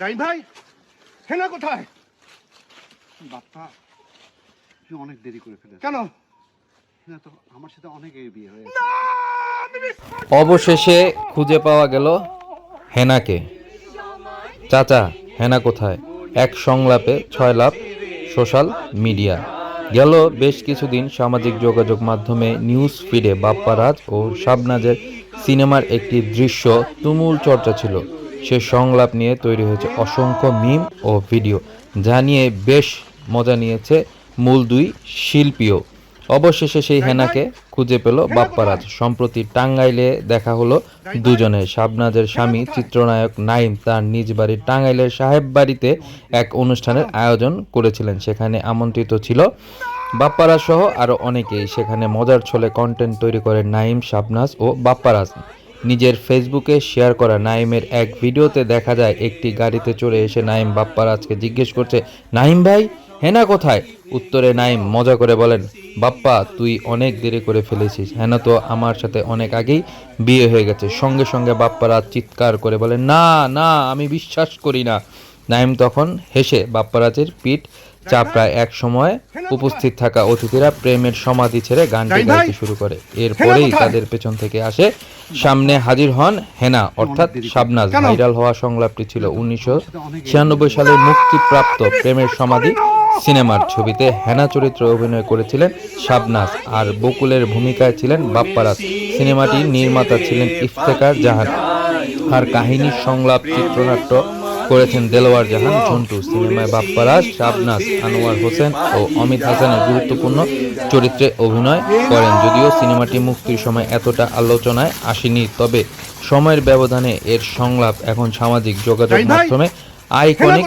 নাইম ভাই, হেনা কোথায়? বাপ্পা, তুই অনেক দেরি করে ফেলেছিস। কেন? হেনা তো আমার সাথে অনেক বিয়ে হয়ে না, গেছে। অবশেষে খুঁজে পাওয়া গেল হেনাকে। চাচা, হেনা কোথায়? এক সংলাপে 6 লাভ সোশ্যাল মিডিয়া। গেল বেশ কিছুদিন সামাজিক যোগাযোগ মাধ্যমে নিউজ ফিডে বাপ্পা রাজ ও শাবনাজের সিনেমার একটি দৃশ্য তুমুল চর্চা ছিল। সে সংলাপ নিয়ে তৈরি হয়েছে অসংখ্য মিম ও ভিডিও, যা নিয়ে বেশ মজা নিয়েছে মূল দুই শিল্পীও। অবশেষে সেই হেনাকে খুঁজে পেল বাপ্পারাজ। সম্প্রতি টাঙ্গাইলে দেখা হলো দুজনের। শাবনাজের স্বামী চিত্রনায়ক নাইম তার নিজ বাড়ি টাঙ্গাইলের সাহেব বাড়িতে এক অনুষ্ঠানের আয়োজন করেছিলেন। সেখানে আমন্ত্রিত ছিল বাপ্পারাজ সহ আরও অনেকেই। সেখানে মজার ছলে কন্টেন্ট তৈরি করে নাইম, শাবনাজ ও বাপ্পারাজ। নিজের ফেসবুকে শেয়ার করা নাইমের এক ভিডিওতে দেখা যায় একটি গাড়িতে চড়ে এসে নাইম বাপ্পারাজকে জিজ্ঞেস করছে, নাইম ভাই, হেনা কোথায়? উত্তরে নাইম মজা করে বলেন, বাপ্পা তুই অনেক দেরি করে ফেলেছিস, হেনা তো আমার সাথে অনেক আগেই বিয়ে হয়ে গেছে। সঙ্গে সঙ্গে বাপ্পারাজ চিৎকার করে বলেন, না না, আমি বিশ্বাস করি না। নাইম তখন হেসে বাপ্পারাজের পিঠ চাপড়ায়। এক সময় উপস্থিত থাকা অতিথিরা প্রেমের সমাধি ছেড়ে গানটি গাইতে শুরু করে। এরপরেই তাদের পেছন থেকে আসে সামনে হাজির হন হেনা অর্থাৎ শাবনাজ। ভাইরাল হওয়া সংলাপটি ছিল 1996 সালে মুক্তিপ্রাপ্ত প্রেমের সমাধি সিনেমার ছবিতে হেনা চরিত্রে অভিনয় করেছিলেন শাবনাজ, আর বকুলের ভূমিকায় ছিলেন বাপ্পারাজ। সিনেমাটির নির্মাতা ছিলেন ইফতেখার জাহান, আর কাহিনী, সংলাপ, চিত্রনাট্য করেছেন দেলোয়ার জাহান ঝন্টু। সিনেমায় বাপ্পারাজ, শাবনাজ, আনোয়ার হোসেন ও অমিত হাসানের গুরুত্বপূর্ণ চরিত্রে অভিনয় করেন। যদিও সিনেমাটি মুক্তির সময় এতটা আলোচনায় আসেনি, তবে সময়ের ব্যবধানে এর সংলাপ এখন সামাজিক যোগাযোগ মাধ্যমে আইকনিক